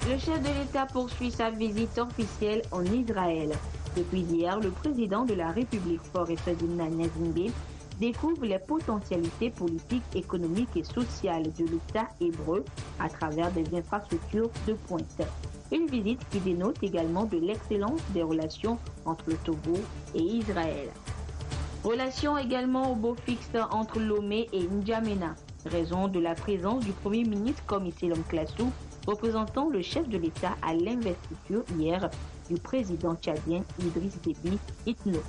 Le chef de l'État poursuit sa visite officielle en Israël. Depuis hier, le président de la République Faure Eswatini Gnassingbé découvre les potentialités politiques, économiques et sociales de l'État hébreu à travers des infrastructures de pointe. Une visite qui dénote également de l'excellence des relations entre le Togo et Israël. Relations également au beau fixe entre Lomé et N'Djamena, raison de la présence du Premier ministre Komissi Lomklassou, représentant le chef de l'État à l'investiture hier du président tchadien Idriss Déby Itno.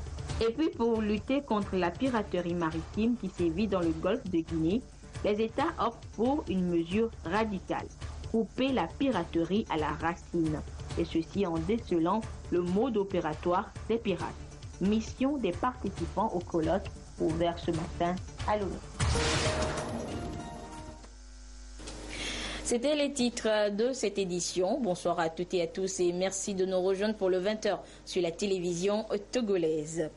Et puis pour lutter contre la piraterie maritime qui sévit dans le golfe de Guinée, les États optent pour une mesure radicale, couper la piraterie à la racine, et ceci en décelant le mode opératoire des pirates. Mission des participants au colloque ouvert ce matin à Lomé. C'était les titres de cette édition. Bonsoir à toutes et à tous et merci de nous rejoindre pour le 20h sur la télévision togolaise.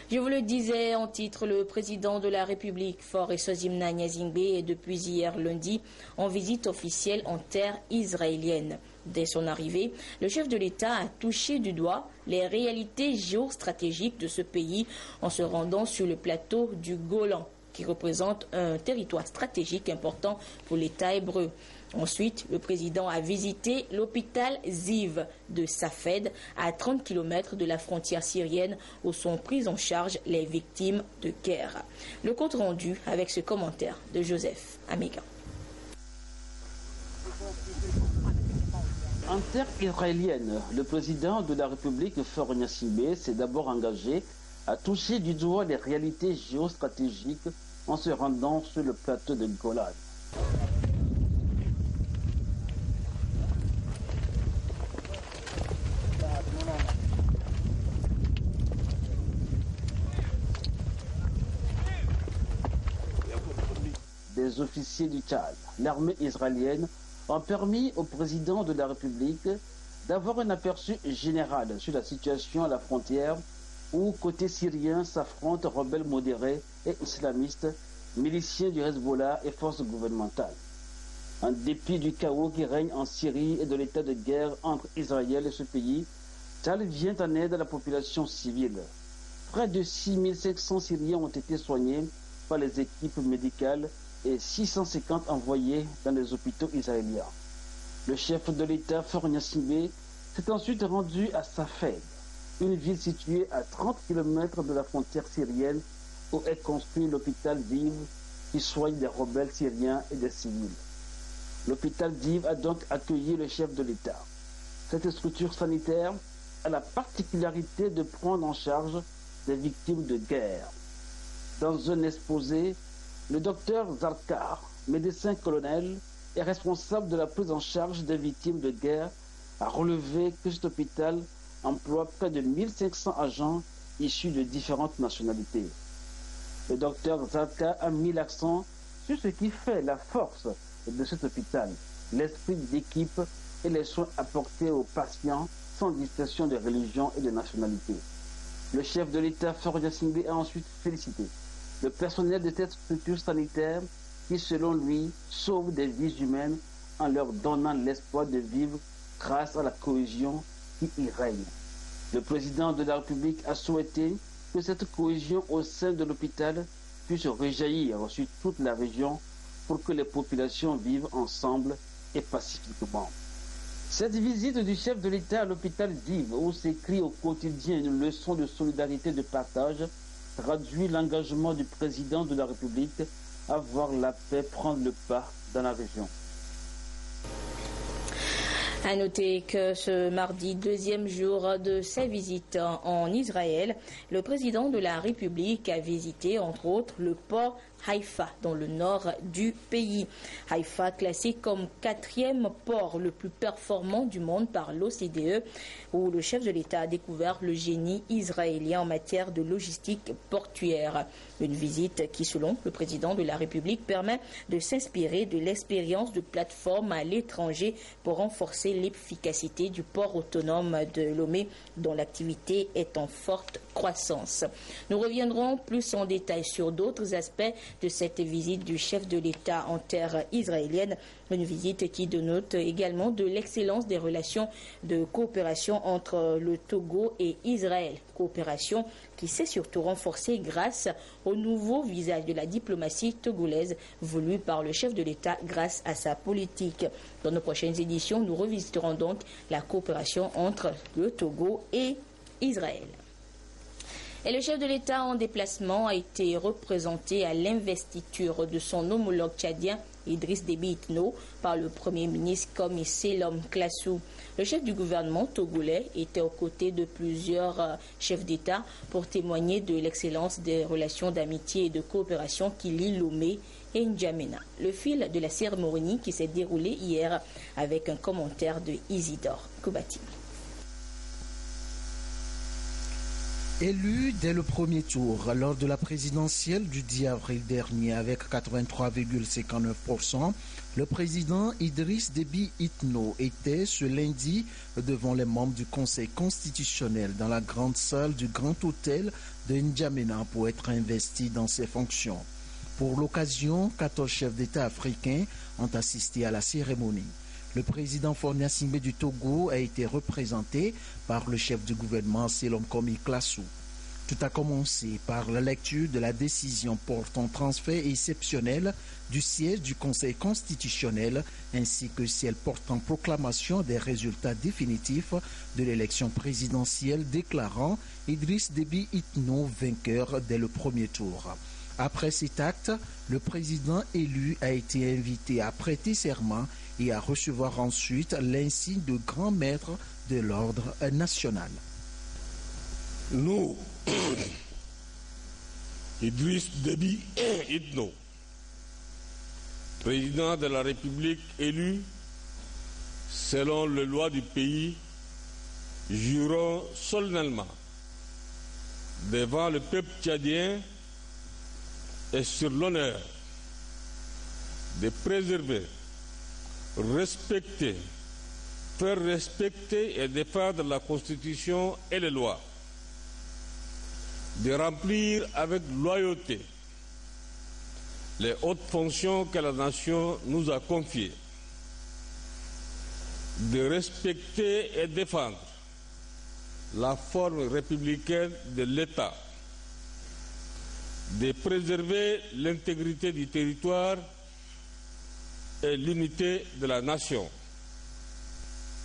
Je vous le disais en titre, le président de la République, Faure Eswatini Gnassingbé, est depuis hier lundi en visite officielle en terre israélienne. Dès son arrivée, le chef de l'État a touché du doigt les réalités géostratégiques de ce pays en se rendant sur le plateau du Golan, qui représente un territoire stratégique important pour l'État hébreu. Ensuite, le président a visité l'hôpital Ziv de Safed, à 30 km de la frontière syrienne, où sont prises en charge les victimes de guerre. Le compte rendu avec ce commentaire de Joseph Amégan. En terre israélienne, le président de la République, Faure Gnassingbé, s'est d'abord engagé à toucher du doigt les réalités géostratégiques en se rendant sur le plateau de Golan. Des officiers du Tchad, l'armée israélienne, ont permis au président de la République d'avoir un aperçu général sur la situation à la frontière où, côté syrien, s'affrontent rebelles modérés et islamistes, miliciens du Hezbollah et forces gouvernementales. En dépit du chaos qui règne en Syrie et de l'état de guerre entre Israël et ce pays, Tchad vient en aide à la population civile. Près de 6500 Syriens ont été soignés par les équipes médicales et 650 envoyés dans les hôpitaux israéliens. Le chef de l'État, Faure Gnassingbé, s'est ensuite rendu à Safed, une ville située à 30 km de la frontière syrienne où est construit l'hôpital Ziv qui soigne des rebelles syriens et des civils. L'hôpital Ziv a donc accueilli le chef de l'État. Cette structure sanitaire a la particularité de prendre en charge des victimes de guerre. Dans un exposé, le docteur Zarkar, médecin-colonel et responsable de la prise en charge des victimes de guerre, a relevé que cet hôpital emploie près de 1500 agents issus de différentes nationalités. Le docteur Zarkar a mis l'accent sur ce qui fait la force de cet hôpital, l'esprit d'équipe et les soins apportés aux patients sans distinction de religion et de nationalité. Le chef de l'État, Faure Gnassingbé, a ensuite félicité le personnel de cette structure sanitaire qui, selon lui, sauve des vies humaines en leur donnant l'espoir de vivre grâce à la cohésion qui y règne. Le président de la République a souhaité que cette cohésion au sein de l'hôpital puisse rejaillir sur toute la région pour que les populations vivent ensemble et pacifiquement. Cette visite du chef de l'État à l'hôpital Ziv, où s'écrit au quotidien une leçon de solidarité et de partage, traduit l'engagement du président de la République à voir la paix prendre le pas dans la région. À noter que ce mardi, deuxième jour de sa visite en Israël, le président de la République a visité entre autres le port Haïfa dans le nord du pays. Haïfa classé comme 4e port le plus performant du monde par l'OCDE, où le chef de l'État a découvert le génie israélien en matière de logistique portuaire. Une visite qui, selon le président de la République, permet de s'inspirer de l'expérience de plateformes à l'étranger pour renforcer l'efficacité du port autonome de Lomé, dont l'activité est en forte croissance. Nous reviendrons plus en détail sur d'autres aspects de cette visite du chef de l'État en terre israélienne. Une visite qui dénote également de l'excellence des relations de coopération entre le Togo et Israël. Coopération qui s'est surtout renforcée grâce au nouveau visage de la diplomatie togolaise voulu par le chef de l'État grâce à sa politique. Dans nos prochaines éditions, nous revisiterons donc la coopération entre le Togo et Israël. Et le chef de l'État en déplacement a été représenté à l'investiture de son homologue tchadien Idriss Déby Itno par le Premier ministre Komi Selom Klassou. Le chef du gouvernement togolais était aux côtés de plusieurs chefs d'État pour témoigner de l'excellence des relations d'amitié et de coopération qui lient Lomé et N'Djamena. Le fil de la cérémonie qui s'est déroulée hier avec un commentaire de Isidore Koubati. Élu dès le premier tour lors de la présidentielle du 10 avril dernier avec 83,59%, le président Idriss Déby Itno était ce lundi devant les membres du Conseil constitutionnel dans la grande salle du Grand Hôtel de N'Djamena pour être investi dans ses fonctions. Pour l'occasion, 14 chefs d'État africains ont assisté à la cérémonie. Le président Faure Gnassingbé du Togo a été représenté par le chef du gouvernement Selom Komi Klassou. Tout a commencé par la lecture de la décision portant transfert exceptionnel du siège du Conseil constitutionnel ainsi que celle portant proclamation des résultats définitifs de l'élection présidentielle déclarant Idriss Déby Itno vainqueur dès le premier tour. Après cet acte, le président élu a été invité à prêter serment et à recevoir ensuite l'insigne de grand maître de l'ordre national. Nous, Idriss Déby Itno, président de la République élu selon les lois du pays, jurons solennellement devant le peuple tchadien et sur l'honneur de préserver, respecter, faire respecter et défendre la Constitution et les lois, de remplir avec loyauté les hautes fonctions que la nation nous a confiées, de respecter et défendre la forme républicaine de l'État, de préserver l'intégrité du territoire et l'unité de la nation.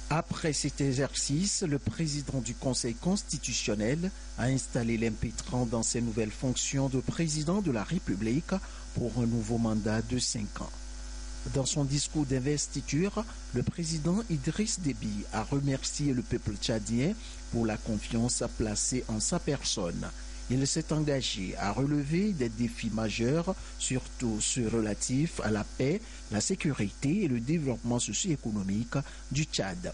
Après cet exercice, le président du Conseil constitutionnel a installé l'impétrant dans ses nouvelles fonctions de président de la République pour un nouveau mandat de 5 ans. Dans son discours d'investiture, le président Idriss Déby a remercié le peuple tchadien pour la confiance placée en sa personne. Il s'est engagé à relever des défis majeurs, surtout ceux relatifs à la paix, la sécurité et le développement socio-économique du Tchad.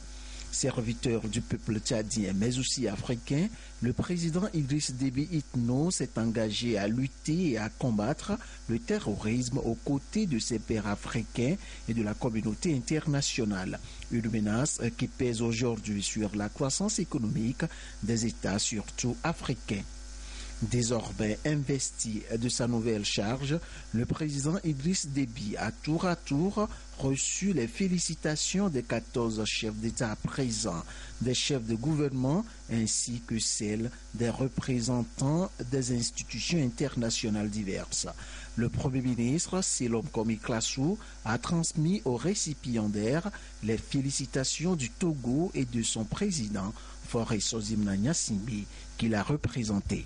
Serviteur du peuple tchadien, mais aussi africain, le président Idriss Déby Itno s'est engagé à lutter et à combattre le terrorisme aux côtés de ses pairs africains et de la communauté internationale. Une menace qui pèse aujourd'hui sur la croissance économique des États, surtout africains. Désormais investi de sa nouvelle charge, le président Idriss Déby a tour à tour reçu les félicitations des 14 chefs d'État présents, des chefs de gouvernement ainsi que celles des représentants des institutions internationales diverses. Le Premier ministre, Selom Komi Klassou, a transmis aux récipiendaires les félicitations du Togo et de son président, Faure Gnassingbé, qui l'a représenté.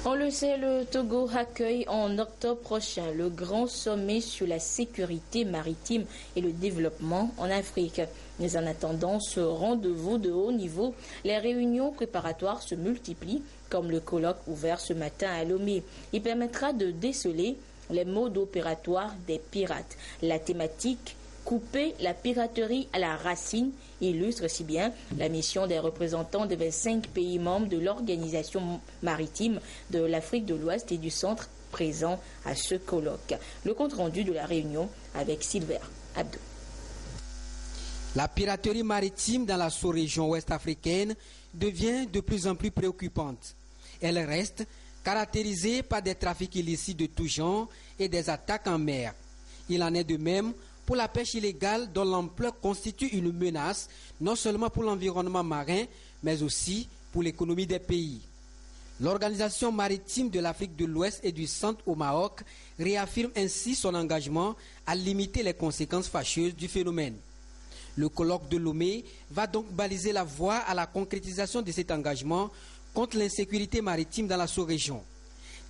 On le sait, le Togo accueille en octobre prochain le grand sommet sur la sécurité maritime et le développement en Afrique. Mais en attendant ce rendez-vous de haut niveau, les réunions préparatoires se multiplient, comme le colloque ouvert ce matin à Lomé. Il permettra de déceler les modes opératoires des pirates. La thématique couper la piraterie à la racine illustre si bien la mission des représentants des 25 pays membres de l'Organisation maritime de l'Afrique de l'Ouest et du Centre présents à ce colloque. Le compte-rendu de la réunion avec Sylvain Abdou. La piraterie maritime dans la sous-région ouest africaine devient de plus en plus préoccupante. Elle reste caractérisée par des trafics illicites de tout genre et des attaques en mer. Il en est de même pour la pêche illégale dont l'ampleur constitue une menace non seulement pour l'environnement marin, mais aussi pour l'économie des pays. L'Organisation maritime de l'Afrique de l'Ouest et du Centre au Maroc réaffirme ainsi son engagement à limiter les conséquences fâcheuses du phénomène. Le colloque de Lomé va donc baliser la voie à la concrétisation de cet engagement contre l'insécurité maritime dans la sous-région.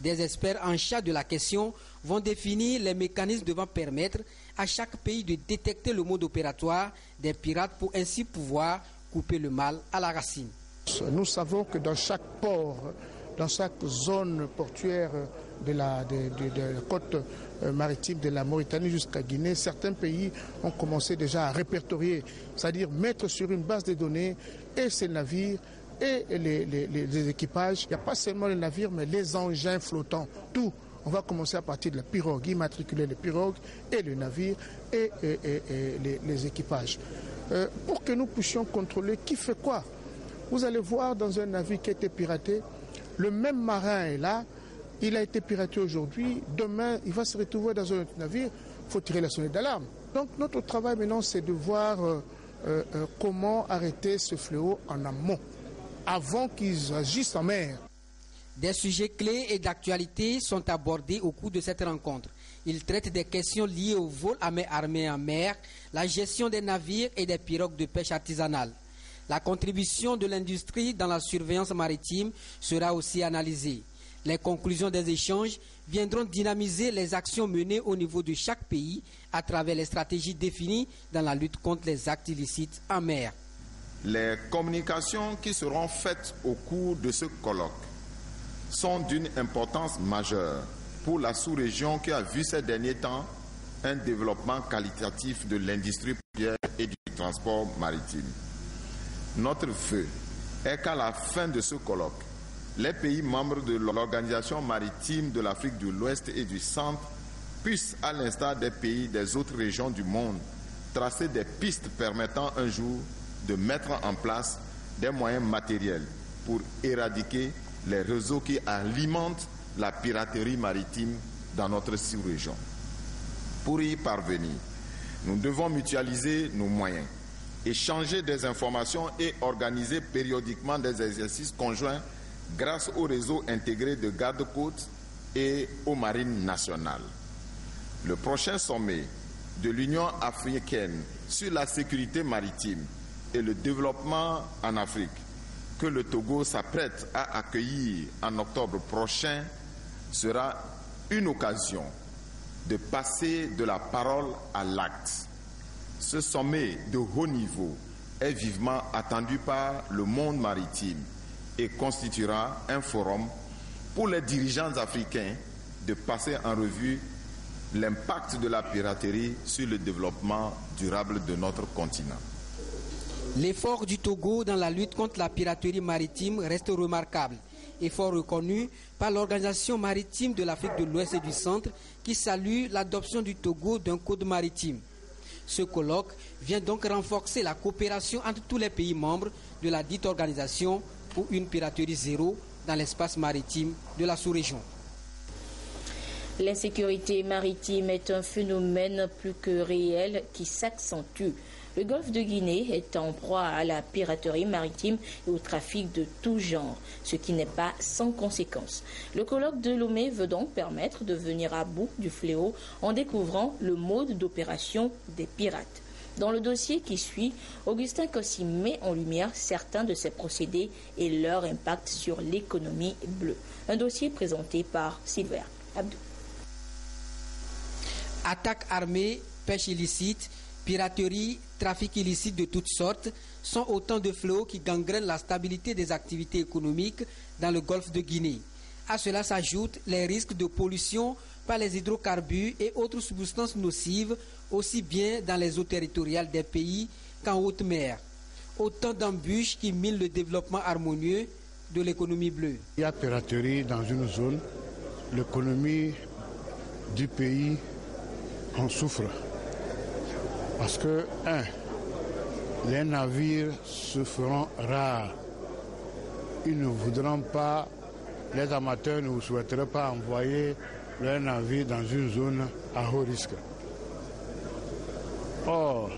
Des experts en charge de la question vont définir les mécanismes devant permettre à chaque pays de détecter le mode opératoire des pirates pour ainsi pouvoir couper le mal à la racine. Nous savons que dans chaque port, dans chaque zone portuaire de la côte maritime de la Mauritanie jusqu'à Guinée, certains pays ont commencé déjà à répertorier, c'est-à-dire mettre sur une base de données et ces navires et les équipages. Il n'y a pas seulement les navires, mais les engins flottants, tout. On va commencer à partir de la pirogue, immatriculer les pirogues et le navire et les équipages. Pour que nous puissions contrôler qui fait quoi. Vous allez voir dans un navire qui a été piraté, le même marin est là, il a été piraté aujourd'hui, demain il va se retrouver dans un autre navire, il faut tirer la sonnette d'alarme. Donc notre travail maintenant c'est de voir comment arrêter ce fléau en amont, avant qu'ils agissent en mer. Des sujets clés et d'actualité sont abordés au cours de cette rencontre. Ils traitent des questions liées au vol à main armée en mer, la gestion des navires et des pirogues de pêche artisanale. La contribution de l'industrie dans la surveillance maritime sera aussi analysée. Les conclusions des échanges viendront dynamiser les actions menées au niveau de chaque pays à travers les stratégies définies dans la lutte contre les actes illicites en mer. Les communications qui seront faites au cours de ce colloque sont d'une importance majeure pour la sous-région qui a vu ces derniers temps un développement qualitatif de l'industrie portuaire et du transport maritime. Notre vœu est qu'à la fin de ce colloque, les pays membres de l'Organisation maritime de l'Afrique de l'Ouest et du Centre puissent, à l'instar des pays des autres régions du monde, tracer des pistes permettant un jour de mettre en place des moyens matériels pour éradiquer les réseaux qui alimentent la piraterie maritime dans notre sous-région. Pour y parvenir, nous devons mutualiser nos moyens, échanger des informations et organiser périodiquement des exercices conjoints grâce au réseau intégré de garde-côtes et aux marines nationales. Le prochain sommet de l'Union africaine sur la sécurité maritime et le développement en Afrique, que le Togo s'apprête à accueillir en octobre prochain, sera une occasion de passer de la parole à l'acte. Ce sommet de haut niveau est vivement attendu par le monde maritime et constituera un forum pour les dirigeants africains de passer en revue l'impact de la piraterie sur le développement durable de notre continent. L'effort du Togo dans la lutte contre la piraterie maritime reste remarquable. Effort reconnu par l'Organisation maritime de l'Afrique de l'Ouest et du Centre qui salue l'adoption du Togo d'un code maritime. Ce colloque vient donc renforcer la coopération entre tous les pays membres de la dite organisation pour une piraterie zéro dans l'espace maritime de la sous-région. L'insécurité maritime est un phénomène plus que réel qui s'accentue. Le golfe de Guinée est en proie à la piraterie maritime et au trafic de tout genre, ce qui n'est pas sans conséquence. Le colloque de Lomé veut donc permettre de venir à bout du fléau en découvrant le mode d'opération des pirates. Dans le dossier qui suit, Augustin Kossi met en lumière certains de ces procédés et leur impact sur l'économie bleue. Un dossier présenté par Silver Abdou. Attaques armées, pêche illicite, piraterie, trafic illicite de toutes sortes sont autant de fléaux qui gangrènent la stabilité des activités économiques dans le golfe de Guinée. À cela s'ajoutent les risques de pollution par les hydrocarbures et autres substances nocives, aussi bien dans les eaux territoriales des pays qu'en haute mer. Autant d'embûches qui minent le développement harmonieux de l'économie bleue. Il y a piraterie dans une zone, l'économie du pays en souffre. Parce que, les navires se feront rares. Ils ne voudront pas les amateurs ne souhaiteraient pas envoyer leur navire dans une zone à haut risque. Or,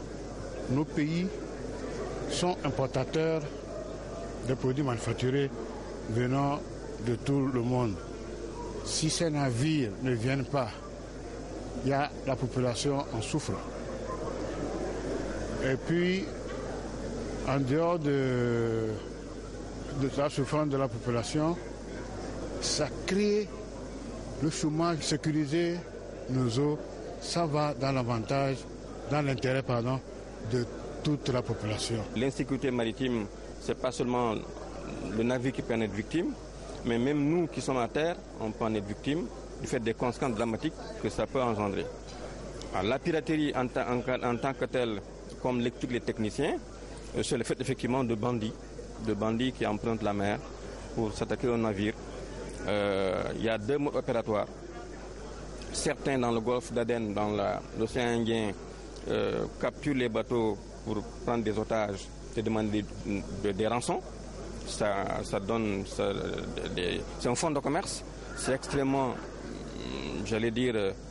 nos pays sont importateurs de produits manufacturés venant de tout le monde. Si ces navires ne viennent pas, la population en souffre. Et puis, en dehors de la souffrance de la population, ça crée le chômage sécurisé, nos eaux, ça va dans l'intérêt de toute la population. L'insécurité maritime, ce n'est pas seulement le navire qui peut en être victime, mais même nous qui sommes à terre, on peut en être victime du fait des conséquences dramatiques que ça peut engendrer. Alors, la piraterie en tant que telle, comme l'expliquent les techniciens, c'est le fait effectivement de bandits qui empruntent la mer pour s'attaquer au navire. Il y a deux modes opératoires. Certains dans le golfe d'Aden, dans l'océan Indien, capturent les bateaux pour prendre des otages et demander des rançons. C'est un fonds de commerce. C'est extrêmement,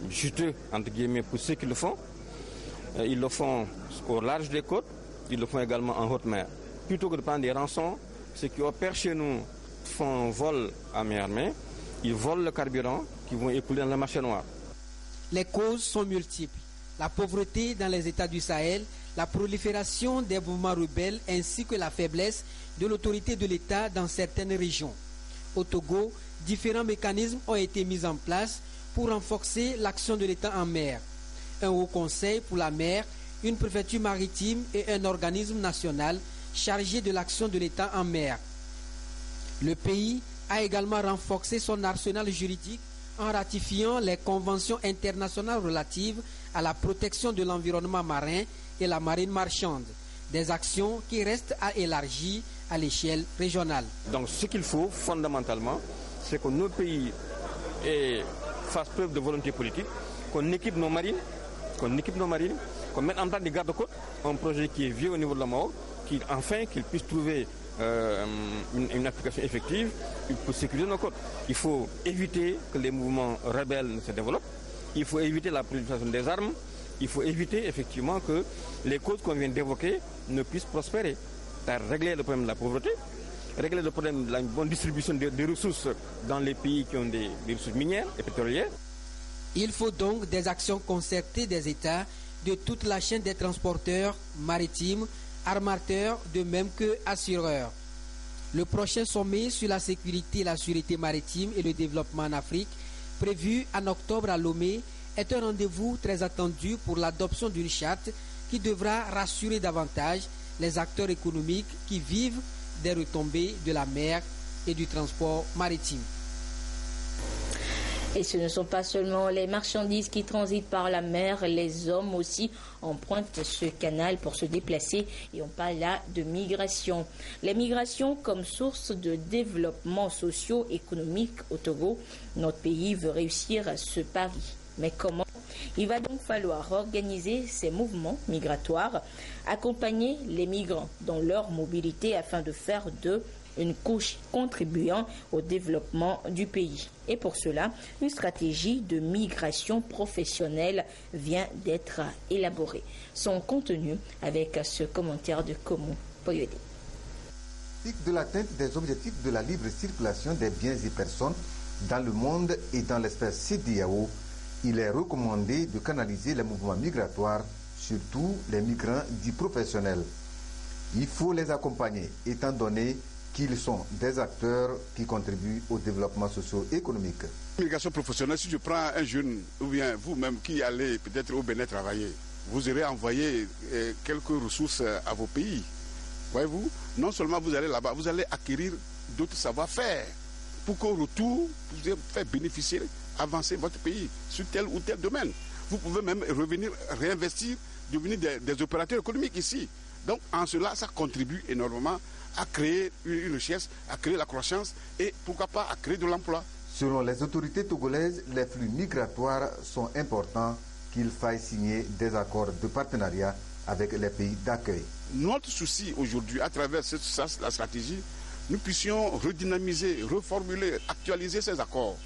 juteux, entre guillemets, pour ceux qui le font. Ils le font au large des côtes, ils le font également en haute mer. Plutôt que de prendre des rançons, ceux qui opèrent chez nous font un vol à mi-armée, ils volent le carburant qui vont écouler dans le marché noir. Les causes sont multiples. La pauvreté dans les États du Sahel, la prolifération des mouvements rebelles ainsi que la faiblesse de l'autorité de l'État dans certaines régions. Au Togo, différents mécanismes ont été mis en place pour renforcer l'action de l'État en mer. Un haut conseil pour la mer, une préfecture maritime et un organisme national chargé de l'action de l'État en mer. Le pays a également renforcé son arsenal juridique en ratifiant les conventions internationales relatives à la protection de l'environnement marin et la marine marchande, des actions qui restent à élargir à l'échelle régionale. Donc ce qu'il faut fondamentalement, c'est que nos pays fassent preuve de volonté politique, qu'on équipe nos marines, qu'on mette en place des gardes-côtes, un projet qui est vieux au niveau de la mort, qu'ils puissent trouver une application effective pour sécuriser nos côtes. Il faut éviter que les mouvements rebelles ne se développent, il faut éviter la prolifération des armes, il faut éviter effectivement que les causes qu'on vient d'évoquer ne puissent prospérer. Régler le problème de la pauvreté, régler le problème de la bonne distribution des ressources dans les pays qui ont des ressources minières et pétrolières. Il faut donc des actions concertées des États, de toute la chaîne des transporteurs maritimes, armateurs, de même que assureurs. Le prochain sommet sur la sécurité, la sûreté maritime et le développement en Afrique, prévu en octobre à Lomé, est un rendez-vous très attendu pour l'adoption d'une charte qui devra rassurer davantage les acteurs économiques qui vivent des retombées de la mer et du transport maritime. Et ce ne sont pas seulement les marchandises qui transitent par la mer, les hommes aussi empruntent ce canal pour se déplacer et on parle là de migration. Les migrations comme source de développement socio-économique au Togo, notre pays veut réussir ce pari. Mais comment? Il va donc falloir organiser ces mouvements migratoires, accompagner les migrants dans leur mobilité afin de faire d'eux une couche contribuant au développement du pays. Et pour cela, une stratégie de migration professionnelle vient d'être élaborée. Son contenu avec ce commentaire de Komo Poyode. De l'atteinte des objectifs de la libre circulation des biens et personnes dans le monde et dans l'espace CEDEAO, il est recommandé de canaliser les mouvements migratoires, surtout les migrants dits professionnels. Il faut les accompagner, étant donné qu'ils sont des acteurs qui contribuent au développement socio-économique. L'immigration professionnelle, si je prends un jeune, ou bien vous-même qui allez peut-être au Bénin travailler, vous irez envoyer quelques ressources à vos pays. Voyez-vous, non seulement vous allez là-bas, vous allez acquérir d'autres savoir-faire pour qu'au retour, vous puissiez faire bénéficier, avancer votre pays sur tel ou tel domaine. Vous pouvez même revenir réinvestir, devenir des opérateurs économiques ici. Donc en cela, ça contribue énormément à créer une richesse, à créer la croissance et pourquoi pas à créer de l'emploi. Selon les autorités togolaises, les flux migratoires sont importants, qu'il faille signer des accords de partenariat avec les pays d'accueil. Notre souci aujourd'hui, à travers la stratégie, nous puissions redynamiser, reformuler, actualiser ces accords.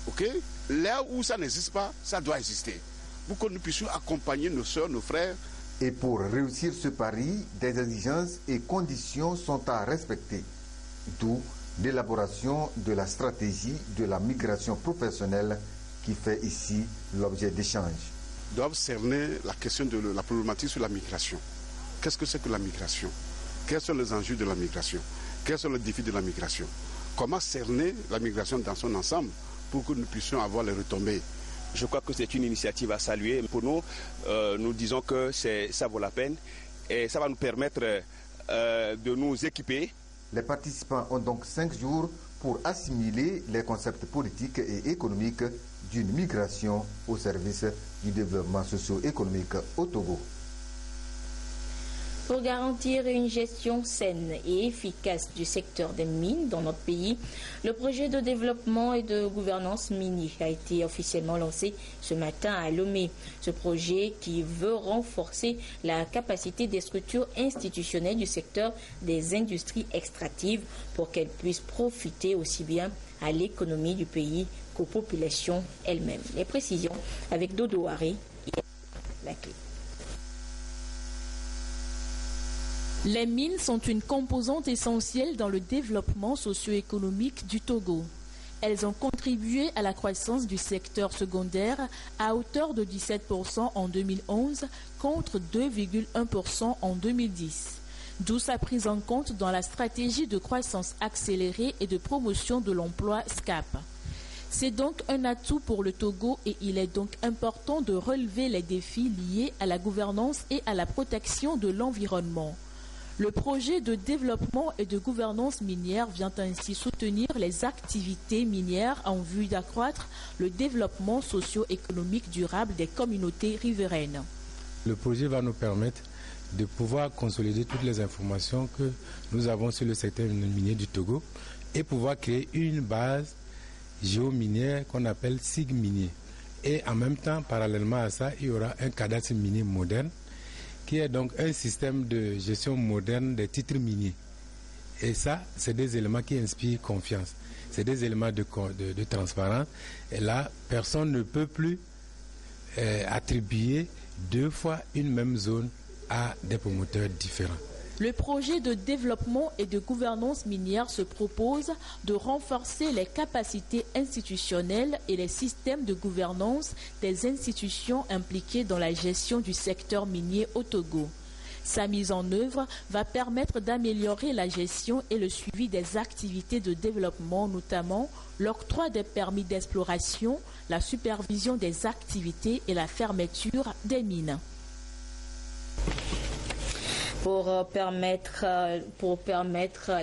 Ok? Là où ça n'existe pas, ça doit exister. Pour que nous puissions accompagner nos soeurs, nos frères. Et pour réussir ce pari, des exigences et conditions sont à respecter. D'où l'élaboration de la stratégie de la migration professionnelle qui fait ici l'objet d'échanges. Doivent cerner la question de la problématique sur la migration. Qu'est-ce que c'est que la migration? Quels sont les enjeux de la migration? Quels sont les défis de la migration? Comment cerner la migration dans son ensemble pour que nous puissions avoir les retombées? Je crois que c'est une initiative à saluer. Pour nous, nous disons que ça vaut la peine et ça va nous permettre de nous équiper. Les participants ont donc 5 jours pour assimiler les concepts politiques et économiques d'une migration au service du développement socio-économique au Togo. Pour garantir une gestion saine et efficace du secteur des mines dans notre pays, le projet de développement et de gouvernance minier a été officiellement lancé ce matin à Lomé. Ce projet qui veut renforcer la capacité des structures institutionnelles du secteur des industries extractives pour qu'elles puissent profiter aussi bien à l'économie du pays qu'aux populations elles-mêmes. Les précisions avec Dodo Haré et la clé. Les mines sont une composante essentielle dans le développement socio-économique du Togo. Elles ont contribué à la croissance du secteur secondaire à hauteur de 17% en 2011 contre 2,1% en 2010. D'où sa prise en compte dans la stratégie de croissance accélérée et de promotion de l'emploi SCAP. C'est donc un atout pour le Togo et il est donc important de relever les défis liés à la gouvernance et à la protection de l'environnement. Le projet de développement et de gouvernance minière vient ainsi soutenir les activités minières en vue d'accroître le développement socio-économique durable des communautés riveraines. Le projet va nous permettre de pouvoir consolider toutes les informations que nous avons sur le secteur minier du Togo et pouvoir créer une base géominière qu'on appelle SIG minier. Et en même temps, parallèlement à ça, il y aura un cadastre minier moderne qui est donc un système de gestion moderne des titres miniers. Et ça, c'est des éléments qui inspirent confiance. C'est des éléments de transparence. Et là, personne ne peut plus attribuer 2 fois une même zone à des promoteurs différents. Le projet de développement et de gouvernance minière se propose de renforcer les capacités institutionnelles et les systèmes de gouvernance des institutions impliquées dans la gestion du secteur minier au Togo. Sa mise en œuvre va permettre d'améliorer la gestion et le suivi des activités de développement, notamment l'octroi des permis d'exploration, la supervision des activités et la fermeture des mines. Pour permettre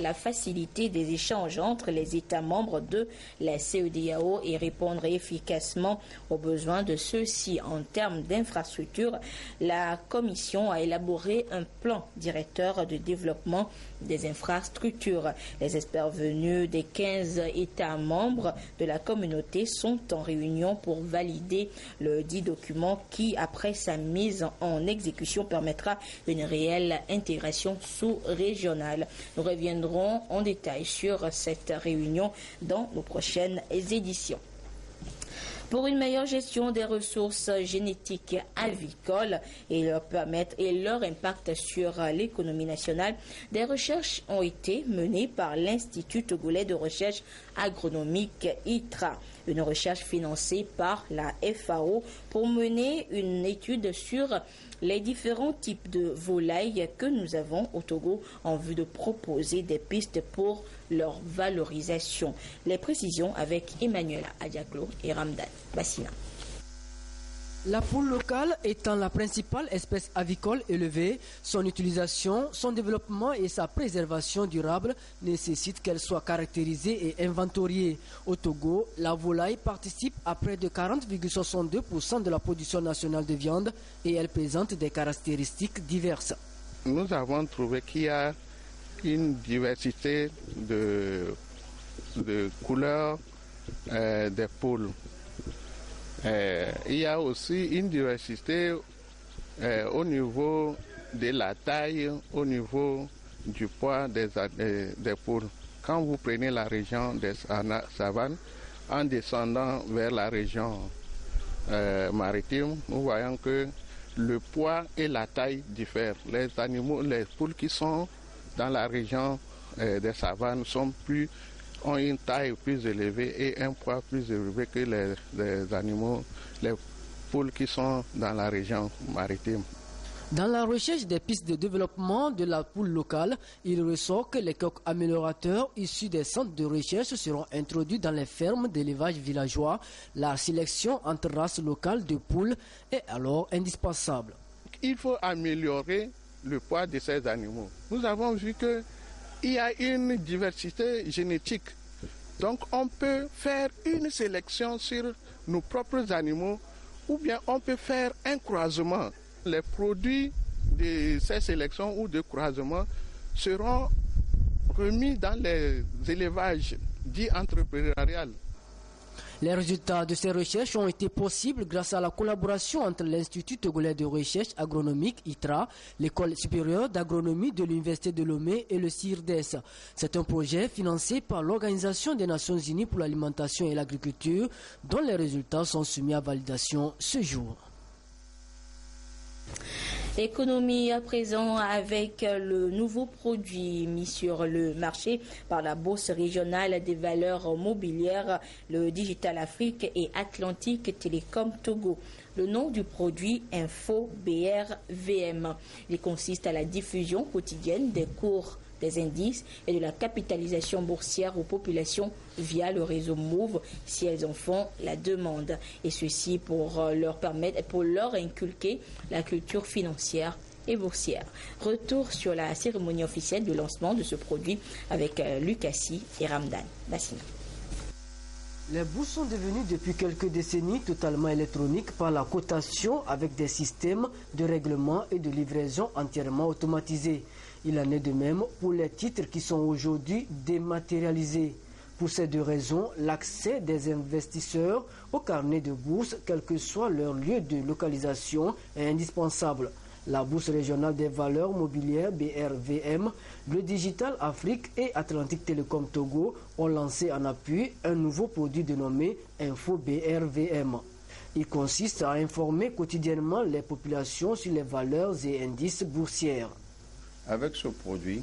la facilité des échanges entre les États membres de la CEDEAO et répondre efficacement aux besoins de ceux-ci en termes d'infrastructures, la Commission a élaboré un plan directeur de développement des infrastructures. Les experts venus des 15 États membres de la communauté sont en réunion pour valider le dit document qui, après sa mise en exécution, permettra une réelle intégration sous-régionale. Nous reviendrons en détail sur cette réunion dans nos prochaines éditions. Pour une meilleure gestion des ressources génétiques avicoles et leur impact sur l'économie nationale, des recherches ont été menées par l'Institut togolais de recherche agronomique ITRA, une recherche financée par la FAO pour mener une étude sur les différents types de volailles que nous avons au Togo en vue de proposer des pistes pour leur valorisation. Les précisions avec Emmanuel Adiaklo et Ramdan Bassina. La poule locale étant la principale espèce avicole élevée, son utilisation, son développement et sa préservation durable nécessitent qu'elle soit caractérisée et inventoriée. Au Togo, la volaille participe à près de 40,62% de la production nationale de viande et elle présente des caractéristiques diverses. Nous avons trouvé qu'il y a une diversité de couleurs des poules. Il y a aussi une diversité au niveau de la taille, au niveau du poids des poules. Quand vous prenez la région des savanes, en descendant vers la région maritime, nous voyons que le poids et la taille diffèrent. Les animaux, les poules qui sont dans la région des savanes ont une taille plus élevée et un poids plus élevé que les animaux, les poules qui sont dans la région maritime. Dans la recherche des pistes de développement de la poule locale, il ressort que les coqs améliorateurs issus des centres de recherche seront introduits dans les fermes d'élevage villageois. La sélection entre races locales de poules est alors indispensable. Il faut améliorer le poids de ces animaux. Nous avons vu qu'il y a une diversité génétique. Donc on peut faire une sélection sur nos propres animaux ou bien on peut faire un croisement. Les produits de ces sélections ou de croisements seront remis dans les élevages dits entrepreneuriales. Les résultats de ces recherches ont été possibles grâce à la collaboration entre l'Institut togolais de recherche agronomique ITRA, l'École supérieure d'agronomie de l'Université de Lomé et le CIRDES. C'est un projet financé par l'Organisation des Nations Unies pour l'alimentation et l'agriculture dont les résultats sont soumis à validation ce jour. Économie à présent avec le nouveau produit mis sur le marché par la Bourse régionale des valeurs mobilières, le Digital Afrique et Atlantique Télécom Togo. Le nom du produit Info BRVM. Il consiste à la diffusion quotidienne des cours des indices et de la capitalisation boursière aux populations via le réseau Move si elles en font la demande. Et ceci pour leur inculquer la culture financière et boursière. Retour sur la cérémonie officielle de lancement de ce produit avec Lucassi et Ramdan Bassina. Les bourses sont devenues depuis quelques décennies totalement électroniques par la cotation avec des systèmes de règlement et de livraison entièrement automatisés. Il en est de même pour les titres qui sont aujourd'hui dématérialisés. Pour ces deux raisons, l'accès des investisseurs au carnet de bourse, quel que soit leur lieu de localisation, est indispensable. La Bourse régionale des valeurs mobilières BRVM, le Digital Afrique et Atlantique Télécom Togo ont lancé en appui un nouveau produit dénommé Info BRVM. Il consiste à informer quotidiennement les populations sur les valeurs et indices boursières. Avec ce produit,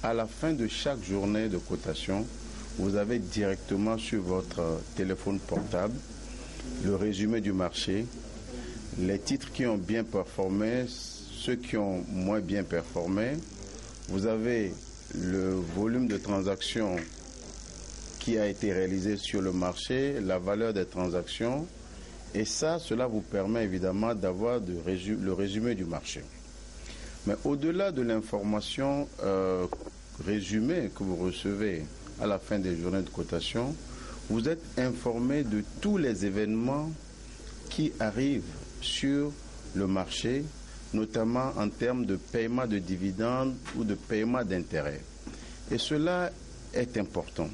à la fin de chaque journée de cotation, vous avez directement sur votre téléphone portable le résumé du marché, les titres qui ont bien performé, ceux qui ont moins bien performé. Vous avez le volume de transactions qui a été réalisé sur le marché, la valeur des transactions, et cela vous permet évidemment d'avoir le résumé du marché. Mais au-delà de l'information résumée que vous recevez à la fin des journées de cotation, vous êtes informé de tous les événements qui arrivent sur le marché, notamment en termes de paiement de dividendes ou de paiement d'intérêts. Et cela est important.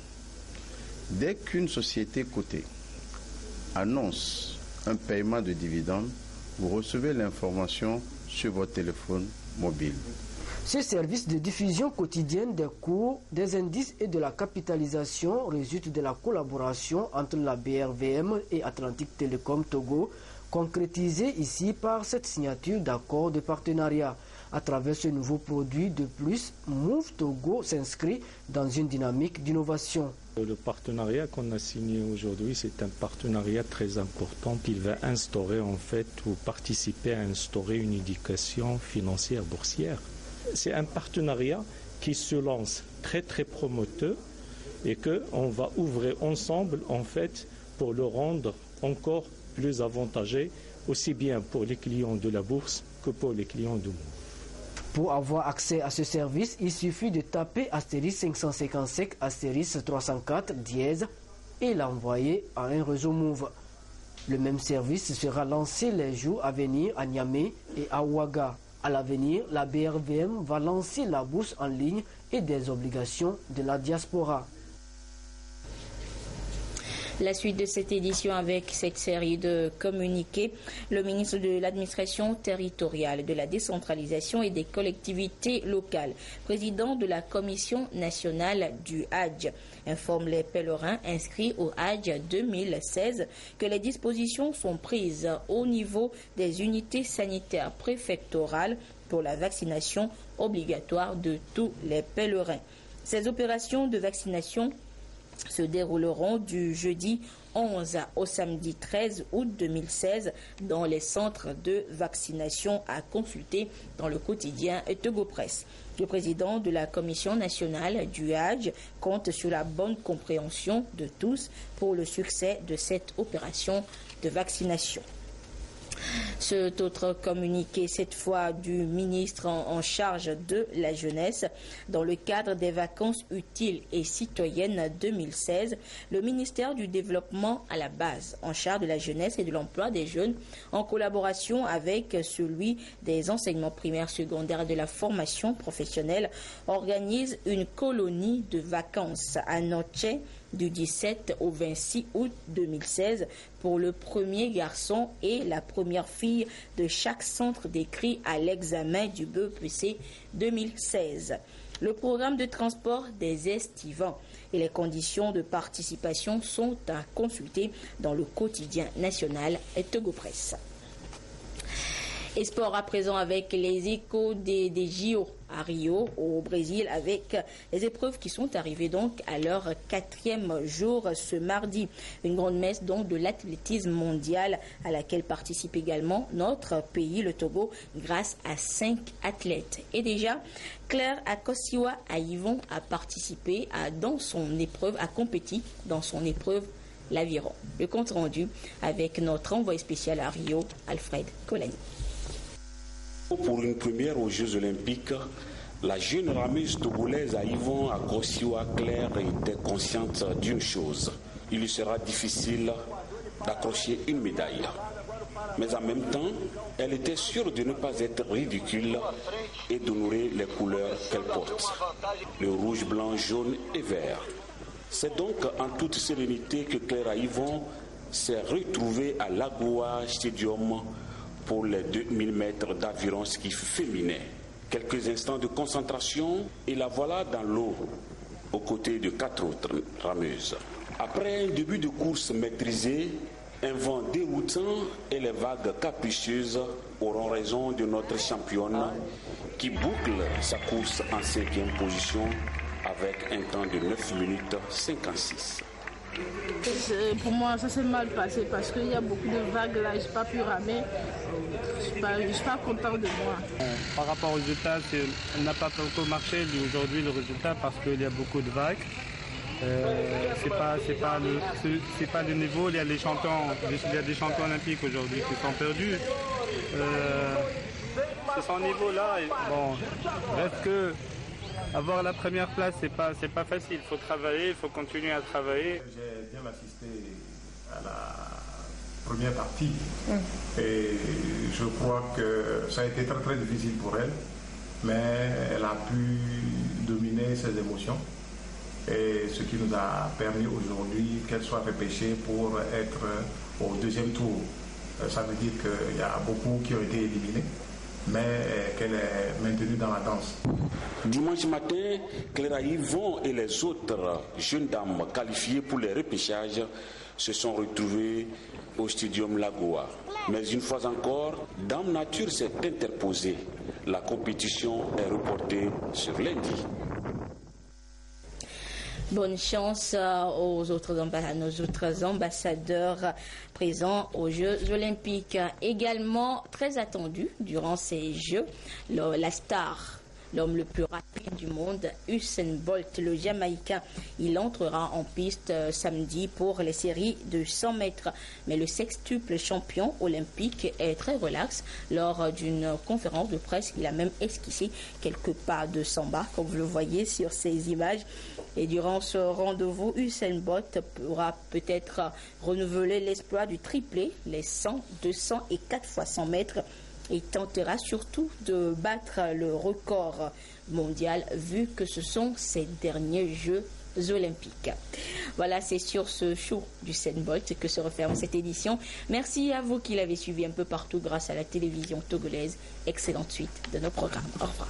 Dès qu'une société cotée annonce un paiement de dividendes, vous recevez l'information sur votre téléphone mobile. Ce service de diffusion quotidienne des cours, des indices et de la capitalisation résulte de la collaboration entre la BRVM et Atlantique Télécom Togo, concrétisée ici par cette signature d'accord de partenariat. À travers ce nouveau produit de plus, Move Togo s'inscrit dans une dynamique d'innovation. Le partenariat qu'on a signé aujourd'hui, c'est un partenariat très important qui va instaurer en fait ou participer à instaurer une éducation financière boursière. C'est un partenariat qui se lance très promoteur et qu'on va ouvrir ensemble en fait pour le rendre encore plus avantageux, aussi bien pour les clients de la bourse que pour les clients de Move. Pour avoir accès à ce service, il suffit de taper *555 *304 dièse et l'envoyer à un réseau Move. Le même service sera lancé les jours à venir à Niamey et à Ouaga. À l'avenir, la BRVM va lancer la bourse en ligne et des obligations de la diaspora. La suite de cette édition avec cette série de communiqués. Le ministre de l'Administration territoriale, de la décentralisation et des collectivités locales, président de la Commission nationale du Hadj, informe les pèlerins inscrits au Hadj 2016 que les dispositions sont prises au niveau des unités sanitaires préfectorales pour la vaccination obligatoire de tous les pèlerins. Ces opérations de vaccination se dérouleront du jeudi 11 au samedi 13 août 2016 dans les centres de vaccination à consulter dans le quotidien Togo Presse. Le président de la Commission nationale du Hadj compte sur la bonne compréhension de tous pour le succès de cette opération de vaccination. Cet autre communiqué, cette fois du ministre en charge de la jeunesse, dans le cadre des vacances utiles et citoyennes 2016, le ministère du développement à la base, en charge de la jeunesse et de l'emploi des jeunes, en collaboration avec celui des enseignements primaires, secondaires et de la formation professionnelle, organise une colonie de vacances à Noche du 17 au 26 août 2016 pour le premier garçon et la première fille de chaque centre décrit à l'examen du BEPC 2016. Le programme de transport des estivants et les conditions de participation sont à consulter dans le quotidien national Togo Presse. Et sport à présent avec les échos des JO à Rio, au Brésil, avec les épreuves qui sont arrivées donc à leur 4e jour ce mardi. Une grande messe donc de l'athlétisme mondial à laquelle participe également notre pays, le Togo, grâce à 5 athlètes. Et déjà, Claire Akosiwa Aïvon a participé a compétit dans son épreuve l'aviron. Le compte rendu avec notre envoyé spécial à Rio, Alfred Kolani. Pour une première aux Jeux Olympiques, la jeune rameuse togolaise Aïvon Akosiwa Claire était consciente d'une chose. Il lui sera difficile d'accrocher une médaille. Mais en même temps, elle était sûre de ne pas être ridicule et d'honorer les couleurs qu'elle porte. Le rouge, blanc, jaune et vert. C'est donc en toute sérénité que Claire Aïvon s'est retrouvée à Lagoa Stadium pour les 2000 mètres d'aviron ski féminin. Quelques instants de concentration et la voilà dans l'eau, aux côtés de 4 autres rameuses. Après un début de course maîtrisé, un vent déroutant et les vagues capricieuses auront raison de notre championne qui boucle sa course en 5e position avec un temps de 9 minutes 56. Pour moi, ça s'est mal passé parce qu'il y a beaucoup de vagues là, je n'ai pas pu ramer. Je ne suis pas content de moi. Par rapport au résultat, elle n'a pas encore marché aujourd'hui le résultat parce qu'il y a beaucoup de vagues. C'est pas le niveau, il y a des champions olympiques aujourd'hui qui sont perdus. C'est son niveau là. Bon, reste que avoir la première place, c'est pas facile. Il faut travailler, il faut continuer à travailler. J'ai bien assisté à la première partie et je crois que ça a été très très difficile pour elle, mais elle a pu dominer ses émotions et ce qui nous a permis aujourd'hui qu'elle soit repêchée pour être au 2e tour. Ça veut dire qu'il y a beaucoup qui ont été éliminés, mais qu'elle est maintenue dans la danse. Dimanche matin, Claire Aïvon et les autres jeunes dames qualifiées pour les repêchages se sont retrouvées au Stadium Lagoa. Mais une fois encore, Dame Nature s'est interposée. La compétition est reportée sur lundi. Bonne chance à nos autres ambassadeurs présents aux Jeux Olympiques. Également très attendu durant ces Jeux, la star, l'homme le plus rapide du monde, Usain Bolt, le Jamaïcain. Il entrera en piste samedi pour les séries de 100 mètres. Mais le sextuple champion olympique est très relax. Lors d'une conférence de presse, il a même esquissé quelques pas de samba, comme vous le voyez sur ces images. Et durant ce rendez-vous, Usain Bolt pourra peut-être renouveler l'exploit du triplé, les 100, 200 et 4 fois 100 mètres. Il tentera surtout de battre le record mondial vu que ce sont ses derniers Jeux Olympiques. Voilà, c'est sur ce show du Bolt que se referme cette édition. Merci à vous qui l'avez suivi un peu partout grâce à la télévision togolaise. Excellente suite de nos programmes. Au revoir.